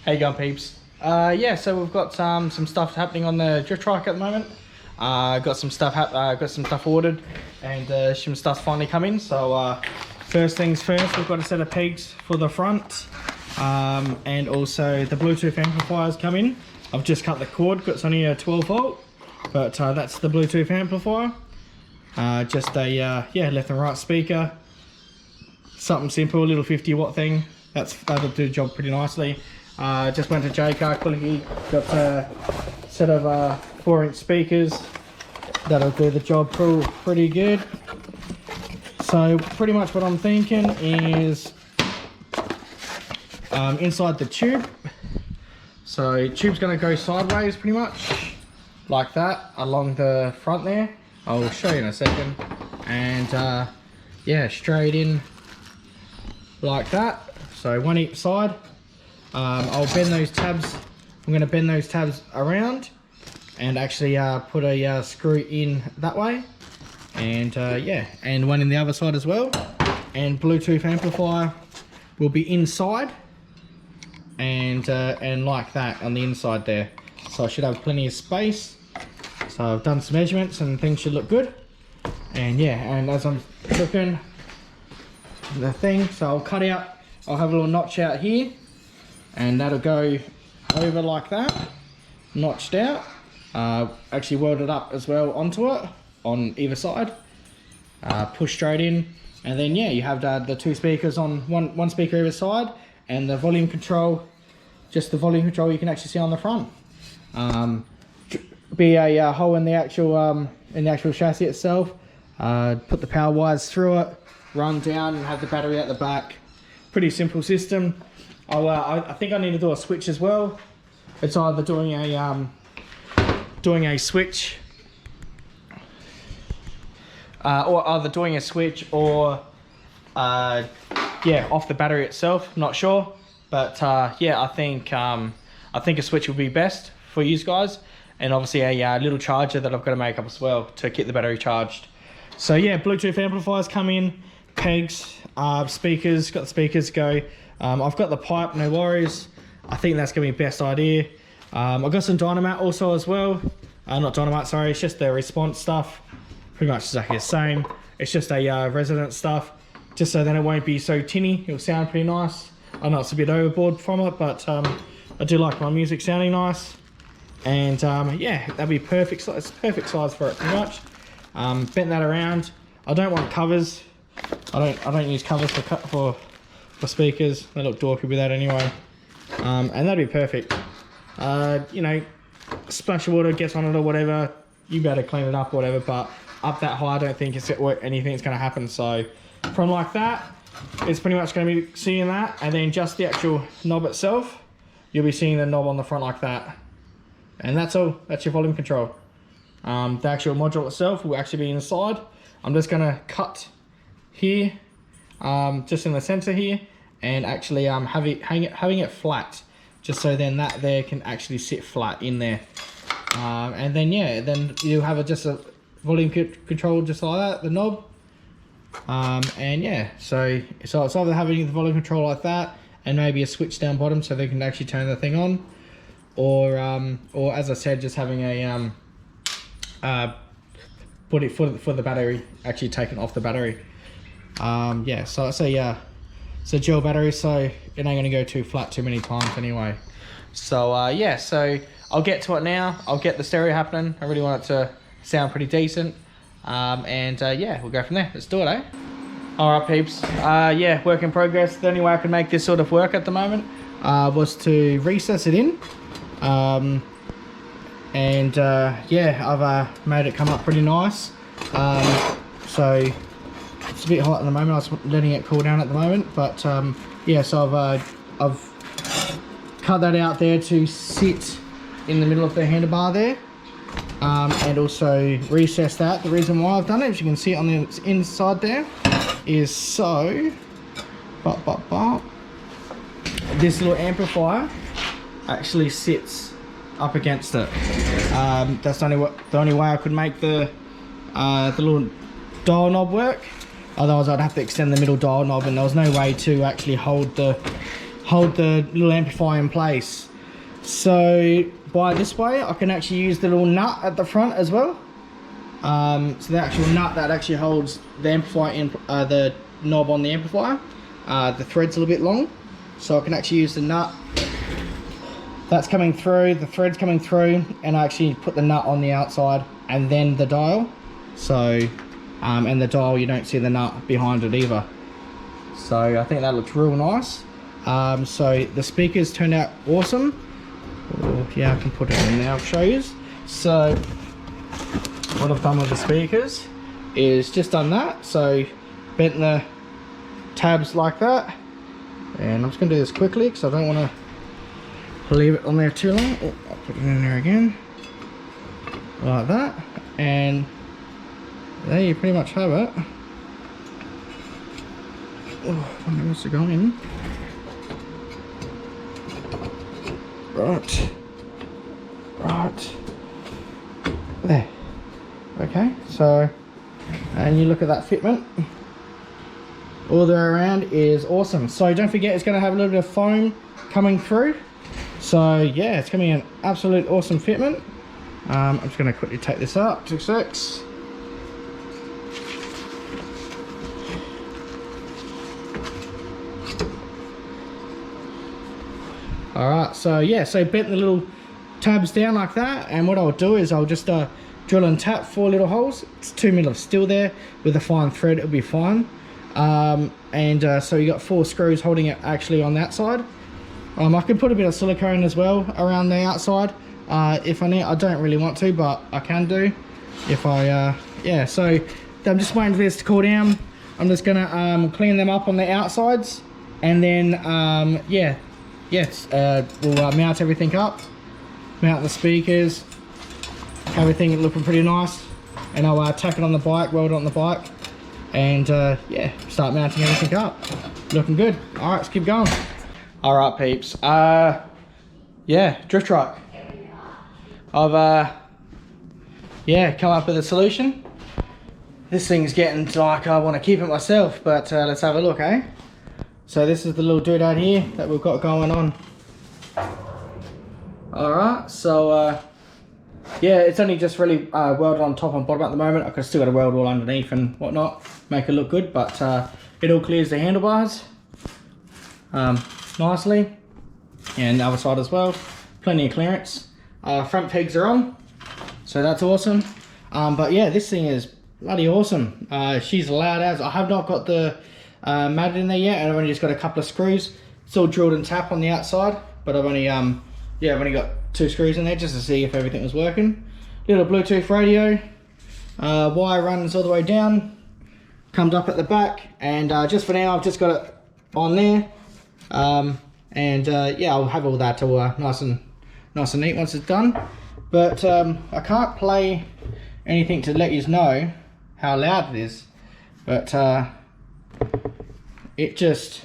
How you going, peeps? Yeah, so we've got some stuff happening on the drift trike at the moment. Got some stuff ordered, and some stuff's finally come in. So first things first, we've got a set of pegs for the front, and also the Bluetooth amplifiers come in. I've just cut the cord, it's only a 12 volt, but that's the Bluetooth amplifier. Just a yeah, left and right speaker. Something simple, a little 50 watt thing. That'll do the job pretty nicely. Just went to J-Car Quality, got a set of 4-inch speakers. That'll do the job pretty good. So pretty much what I'm thinking is inside the tube. So tube's going to go sideways pretty much like that along the front there. I'll show you in a second. And yeah, straight in like that. So one each side. I'll bend those tabs. I'm going to bend those tabs around and actually put a screw in that way. And yeah, and one in the other side as well. And Bluetooth amplifier will be inside and like that on the inside there. So I should have plenty of space. So I've done some measurements and things should look good. And yeah, and as I'm looking the thing, so I'll cut out, I'll have a little notch out here, and that'll go over like that, notched out. Actually welded up as well onto it on either side. Push straight in, and then yeah, you have the two speakers on one speaker either side, and the volume control, just the volume control you can actually see on the front. Be a hole in the actual chassis itself. Put the power wires through it, run down, and have the battery at the back. Pretty simple system. I think I need to do a switch as well. It's either doing a switch, or yeah, off the battery itself. Not sure, but yeah, I think a switch would be best for you guys, and obviously a little charger that I've got to make up as well to keep the battery charged. So yeah, Bluetooth amplifiers come in, pegs, speakers, got the speakers go. I've got the pipe, no worries. I think that's gonna be the best idea. I've got some dynamite also as well. Not dynamite, sorry, it's just the response stuff. Pretty much exactly the same. It's just a resonance stuff, just so then it won't be so tinny. It'll sound pretty nice. I know it's a bit overboard from it, but I do like my music sounding nice. And yeah, that'd be perfect. It's perfect size for it, pretty much. Bent that around. I don't want covers. I don't use covers for speakers. They look dorky with that anyway. And that'd be perfect. You know, splash of water gets on it or whatever, you better clean it up or whatever, but up that high I don't think anything's going to happen. So from like that, it's pretty much going to be seeing that, and then just the actual knob itself, you'll be seeing the knob on the front like that. And that's all. That's your volume control. The actual module itself will actually be inside. I'm just going to cut here, just in the center here, and actually having it flat, just so then that there can actually sit flat in there. And then yeah, then you have just a volume control just like that, the knob. And yeah, so it's either having the volume control like that and maybe a switch down bottom so they can actually turn the thing on, or as I said, just having a put it for the battery actually taken off the battery. Yeah, so it's a gel battery, so it ain't gonna go too flat too many times anyway. So yeah, so I'll get to it now. I'll get the stereo happening. I really want it to sound pretty decent. And yeah, we'll go from there. Let's do it, eh? All right, peeps. Yeah, work in progress. The only way I could make this sort of work at the moment was to recess it in. And yeah, I've made it come up pretty nice. So it's a bit hot at the moment. I was letting it cool down at the moment, but yeah, so I've cut that out there to sit in the middle of the handlebar there, and also recess that. The reason why I've done it, as you can see on the inside there, is so this little amplifier actually sits up against it. That's the only way I could make the little dial knob work. Otherwise I'd have to extend the middle dial knob, and there was no way to actually hold hold the little amplifier in place. So by this way, I can actually use the little nut at the front as well. So the actual nut that actually holds the amplifier in, the knob on the amplifier. The thread's a little bit long, so I can actually use the nut. That's coming through, the thread's coming through, and I actually put the nut on the outside and then the dial. So, and the dial, you don't see the nut behind it either. So I think that looks real nice. So the speakers turned out awesome. Oh, yeah, I can put it in now, I'll show you. So what I've done with the speakers is just done that. So bent the tabs like that. And I'm just gonna do this quickly because I don't want to leave it on there too long. Oh, I'll put it in there again. Like that. And there you pretty much have it. Oh, I wonder what's going in. Right. There. Okay, so, and you look at that fitment. All the way around is awesome. So don't forget, it's going to have a little bit of foam coming through. So yeah, it's going to be an absolute awesome fitment. I'm just going to quickly take this out. 2 secs. Alright, so yeah, so bent the little tabs down like that, and what I'll do is I'll just drill and tap 4 little holes. It's 2 mil of steel there with a fine thread, it'll be fine. So you got 4 screws holding it actually on that side. I can put a bit of silicone as well around the outside if I need. I don't really want to, but I can do if I yeah. So I'm just waiting for this to cool down. I'm just gonna clean them up on the outsides, and then we'll mount everything up, mount the speakers, everything looking pretty nice, and I'll tack it on the bike, weld it on the bike, and yeah, start mounting everything up. Looking good. All right, let's keep going. All right, peeps. Yeah, drift truck. I've come up with a solution. This thing's getting like I want to keep it myself, but let's have a look, eh? So this is the little doodad here that we've got going on. Alright, so yeah, it's only just really welded on top and bottom at the moment. I could still got to weld all underneath and whatnot, make it look good, but it all clears the handlebars nicely, and the other side as well. Plenty of clearance. Front pegs are on, so that's awesome. But yeah, this thing is bloody awesome. She's loud as. I have not got the matted in there yet, and I've only just got a couple of screws. It's all drilled and tapped on the outside, but I've only I've only got 2 screws in there just to see if everything was working. Little Bluetooth radio, wire runs all the way down, comes up at the back, and just for now I've just got it on there, yeah, I'll have all that all nice and neat once it's done. But I can't play anything to let you know how loud it is, but it just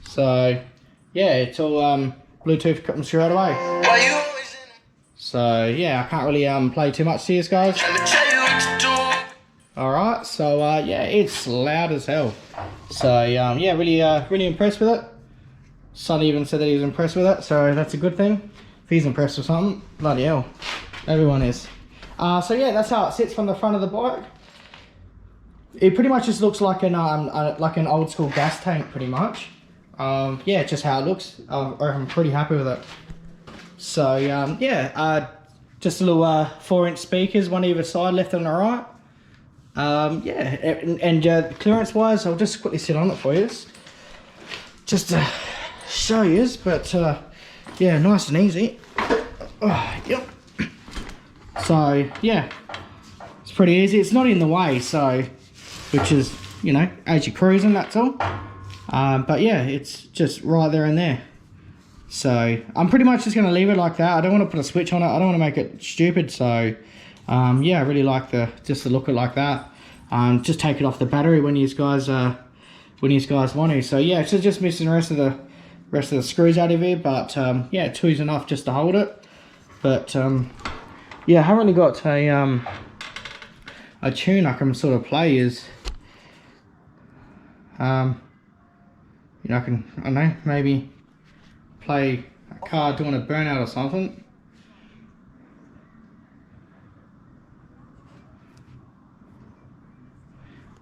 so yeah, it's all Bluetooth comes straight away. So yeah, I can't really play too much to you guys. Alright, so yeah, it's loud as hell. So yeah, really impressed with it. Son even said that he was impressed with it, so that's a good thing. If he's impressed with something, bloody hell, everyone is. So yeah, that's how it sits from the front of the bike. It pretty much just looks like an old school gas tank, pretty much. Yeah, just how it looks. I'm pretty happy with it. So yeah, just a little 4-inch speakers, one either side, left and the right. Yeah, and clearance wise, I'll just quickly sit on it for you, just to show you. But yeah, nice and easy. Yep. So yeah, it's pretty easy. It's not in the way, so which is, you know, as you're cruising, that's all. But yeah, it's just right there and there. So I'm pretty much just going to leave it like that. I don't want to put a switch on it. I don't want to make it stupid. So yeah, I really like the look of it like that. Just take it off the battery when you guys want to. So yeah, it's just missing the rest of the screws out of here, but yeah, 2's enough just to hold it. But yeah, I haven't really got a tune I can sort of play. Is you know, I don't know, maybe play a car doing a burnout or something.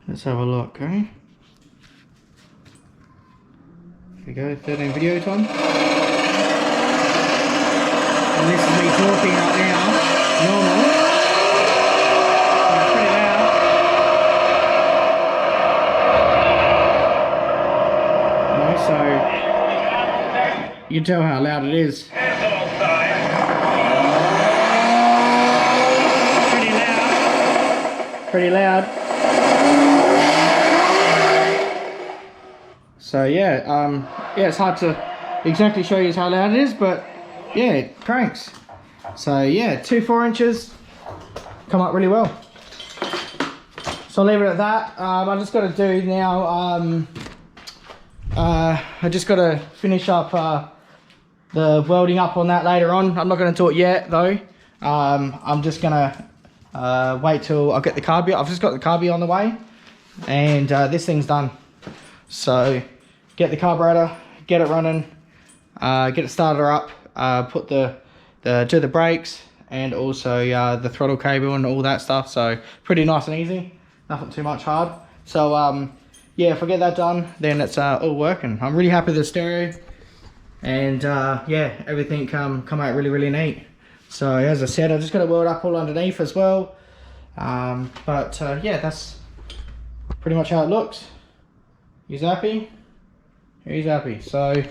Let's have a look, okay? Here we go, 13 video time. And this is me talking right now, normal. It's pretty loud. No, so you can tell how loud it is. Pretty loud. So yeah, yeah, it's hard to exactly show you how loud it is, but yeah, it cranks. So yeah, 2 4-inches come up really well. So I'll leave it at that. I just got to do now. I just got to finish up the welding up on that later on. I'm not going to do it yet though. I'm just gonna wait till I get the carburetor. I've just got the carburetor on the way, and this thing's done. So get the carburetor, get it running, get it started up, put do the brakes, and also the throttle cable and all that stuff. So pretty nice and easy, nothing too much hard. So yeah, if I get that done, then it's all working. I'm really happy with the stereo, and yeah, everything come out really neat. So as I said, I just got to weld up all underneath as well. But yeah, that's pretty much how it looks. He's happy. He's happy. So,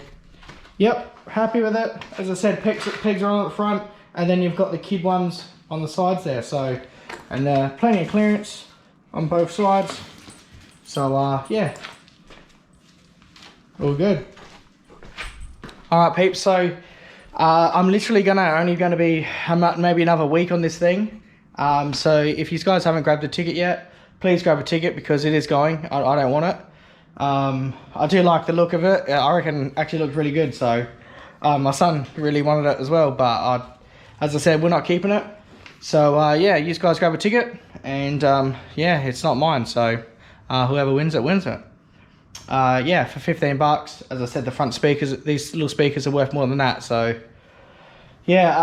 yep, happy with it. As I said, pegs are on at the front, and then you've got the kid ones on the sides there. So, and plenty of clearance on both sides. So, yeah, all good. All right, peeps. So, I'm literally only gonna be maybe another week on this thing. So if you guys haven't grabbed a ticket yet, please grab a ticket because it is going. I don't want it. I do like the look of it. I reckon it actually looks really good. So my son really wanted it as well, but as I said, we're not keeping it. So yeah, you guys grab a ticket, and yeah, it's not mine. So whoever wins it wins it. Yeah, for 15 bucks. As I said, the front speakers, these little speakers are worth more than that. So yeah,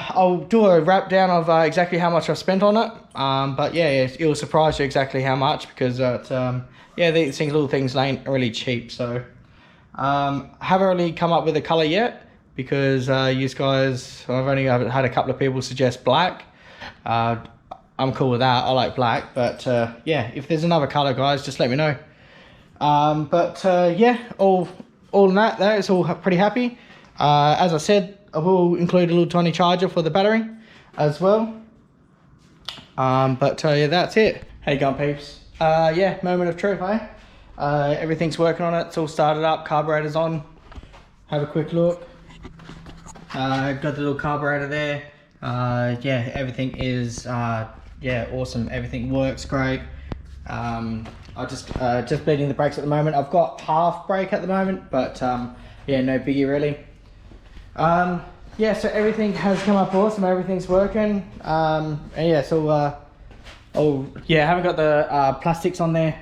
I'll do a wrap down of exactly how much I've spent on it. But yeah, it will surprise you exactly how much, because yeah, these little things ain't really cheap. So haven't really come up with a color yet, because you guys, I've only had a couple of people suggest black. I'm cool with that. I like black, but yeah, if there's another color, guys, just let me know. But yeah, all in that, it's all pretty happy. As I said, I will include a little tiny charger for the battery as well. But yeah, that's it. How you going, peeps? Yeah, moment of truth, eh? Everything's working on it. It's all started up. Carburetor's on. Have a quick look. Got the little carburetor there. Yeah, everything is yeah, awesome. Everything works great. I just bleeding the brakes at the moment. I've got half brake at the moment, but yeah, no biggie really. Yeah, so everything has come up awesome. Everything's working. And yeah, so yeah, I haven't got the plastics on there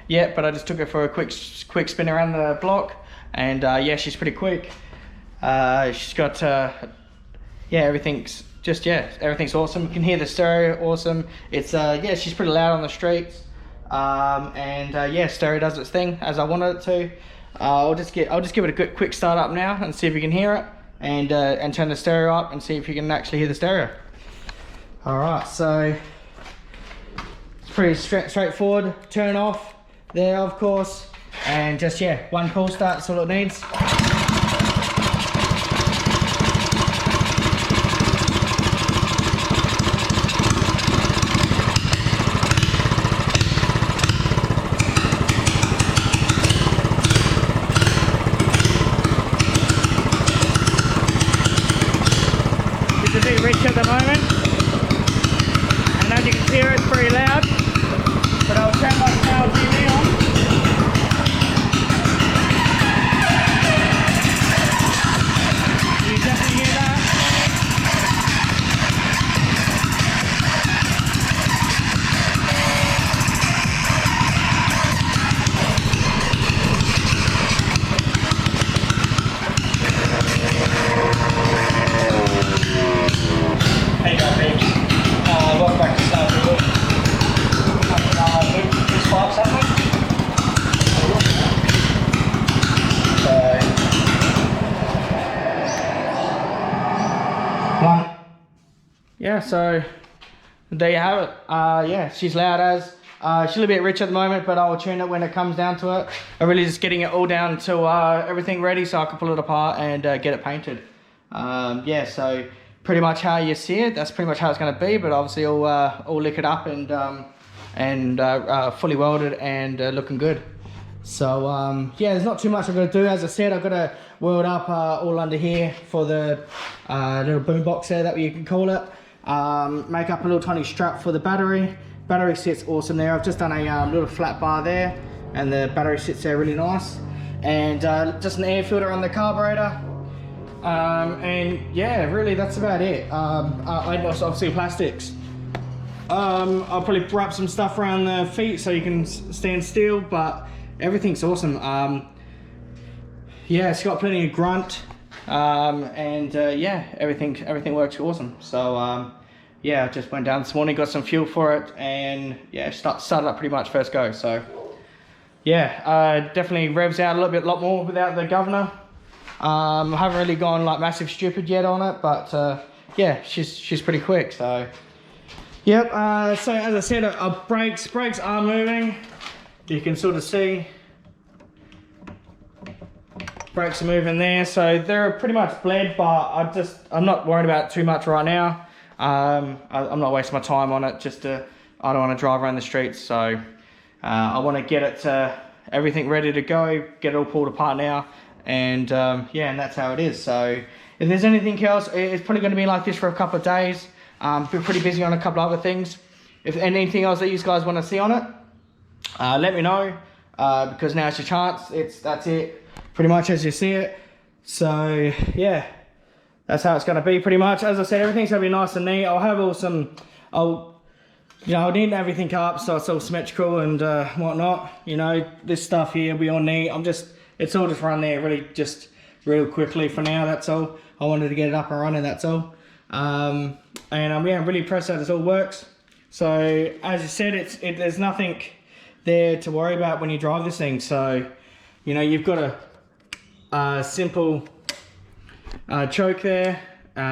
yet, but I just took it for a quick spin around the block, and yeah, she's pretty quick. She's got yeah, everything's awesome. You can hear the stereo, awesome. It's yeah, she's pretty loud on the streets. And yeah, stereo does its thing as I wanted it to. I'll just give it a good quick start up now and see if you can hear it, and turn the stereo up and see if you can actually hear the stereo. All right, so it's pretty straightforward. Turn off there, of course, and just yeah, one pull start. That's all it needs. It's a bit rich at the moment, and as you can hear, it's pretty loud, but I'll turn my power TV on. You definitely hear that. yeah, so there you have it. Yeah, she's loud as. She's a little bit rich at the moment, but I'll tune it when it comes down to it. I'm really just getting it all down to everything ready so I can pull it apart and get it painted. Yeah, so pretty much how you see it, that's pretty much how it's going to be, but obviously all liquored up and fully welded and looking good. So yeah, there's not too much I'm going to do. As I said, I've got to weld up all under here for the little boom box there, that you can call it. Make up a little tiny strap for the battery. Battery sits awesome there. I've just done a little flat bar there, and the battery sits there really nice. And just an air filter on the carburetor. And yeah, really that's about it. Obviously plastics. I'll probably wrap some stuff around the feet so you can stand still, but everything's awesome. Yeah, it's got plenty of grunt, and yeah, everything works awesome. So yeah, I just went down this morning, got some fuel for it, and yeah, started up pretty much first go. So yeah, definitely revs out a lot more without the governor. I haven't really gone like massive stupid yet on it, but yeah, she's pretty quick. So yep. So as I said, brakes are moving. You can sort of see brakes are moving there, so they're pretty much bled, but I'm not worried about it too much right now. I'm not wasting my time on it. I don't want to drive around the streets, so I want to get it everything ready to go, get it all pulled apart now, and yeah, and that's how it is. So if there's anything else, it's probably going to be like this for a couple of days. Been pretty busy on a couple of other things. If anything else that you guys want to see on it, let me know, because now's your chance. That's it pretty much as you see it. So yeah, that's how it's going to be pretty much. As I said, everything's going to be nice and neat. I'll have I'll neaten everything up so it's all symmetrical and whatnot. You know, this stuff here will be all neat. It's all just run there really just real quickly for now. That's all. I wanted to get it up and running, that's all. And yeah, I'm really impressed that it all works. So as I said, there's nothing there to worry about when you drive this thing. So, you know, you've got a simple choke there,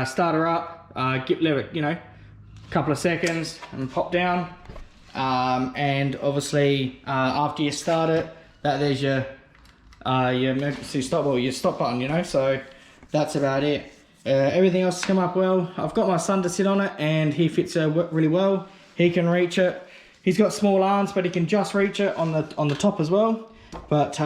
start her up, leave it, you know, a couple of seconds and pop down. And obviously after you start it, there's your emergency stop, or your stop button, you know. So that's about it. Everything else has come up well. I've got my son to sit on it, and he fits really well. He can reach it. He's got small arms, but he can just reach it on the top as well. But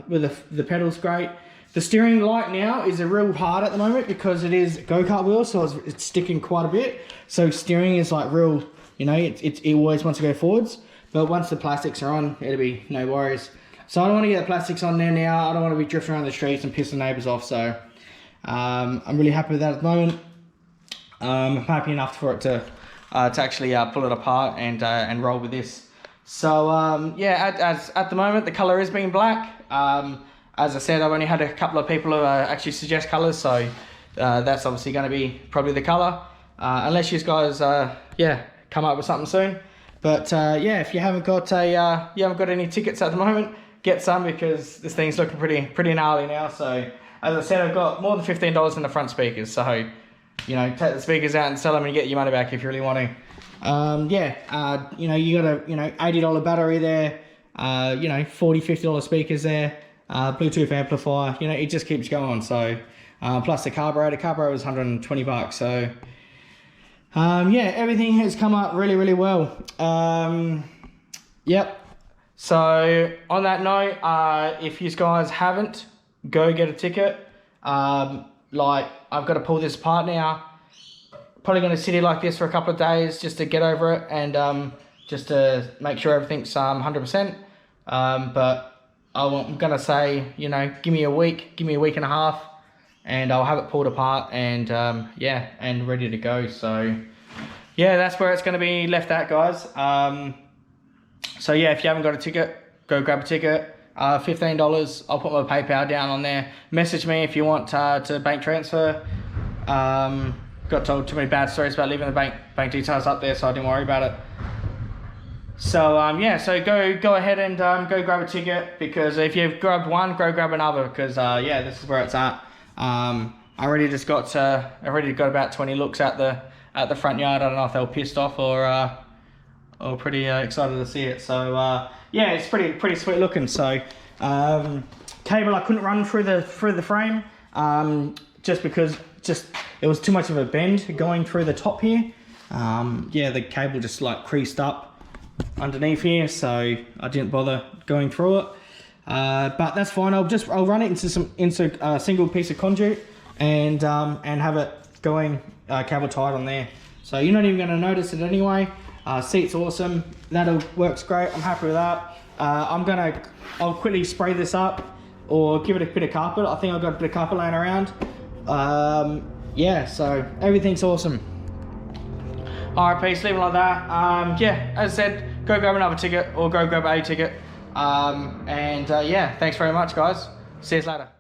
with the pedals, great. The steering light now is a real hard at the moment because it is go-kart wheel, so it's sticking quite a bit. So steering is like real, you know, it always wants to go forwards. But once the plastics are on, it'll be no worries. So I don't want to get the plastics on there now. I don't want to be drifting around the streets and pissing neighbours off. So I'm really happy with that at the moment. I'm happy enough for it to actually pull it apart and roll with this. So yeah, at the moment the colour is being black. As I said, I've only had a couple of people who actually suggest colours, so that's obviously going to be probably the colour, unless you guys yeah, come up with something soon. But yeah, if you haven't got any tickets at the moment, get some, because this thing's looking pretty gnarly now. So as I said, I've got more than $15 in the front speakers, so you know, take the speakers out and sell them and get your money back if you really want to. Yeah, you know, you got a $80 battery there, you know, $40-50 speakers there, Bluetooth amplifier, you know, it just keeps going. So plus the carburetor was $120. So yeah, everything has come up really well. Yep. So on that note, if you guys haven't, go get a ticket. Like, I've got to pull this apart now. Probably going to sit here like this for a couple of days just to get over it, and just to make sure everything's 100%. But I'm going to say, you know, give me a week and a half, and I'll have it pulled apart and yeah, and ready to go. So yeah, that's where it's going to be left at, guys. So yeah, if you haven't got a ticket, go grab a ticket. $15. I'll put my PayPal down on there. Message me if you want to bank transfer. Got told too many bad stories about leaving the bank details up there, so I didn't worry about it. So yeah, so go ahead and go grab a ticket, because if you've grabbed one, go grab another, because yeah, this is where it's at. I already got about 20 looks at at the front yard. I don't know if they were pissed off or pretty excited to see it. So yeah, it's pretty sweet looking. So cable I couldn't run through the frame just because it was too much of a bend going through the top here. Yeah, the cable just like creased up underneath here, so I didn't bother going through it. But that's fine. I'll run it into a single piece of conduit and have it going cable tied on there. So you're not even going to notice it anyway. Seat's awesome. That works great. I'm happy with that. I'll quickly spray this up or give it a bit of carpet. I think I've got a bit of carpet laying around. Yeah, so everything's awesome. Alright, peace, leave it like that. Yeah, as I said, go grab another ticket or go grab a ticket. Yeah, thanks very much, guys. See you later.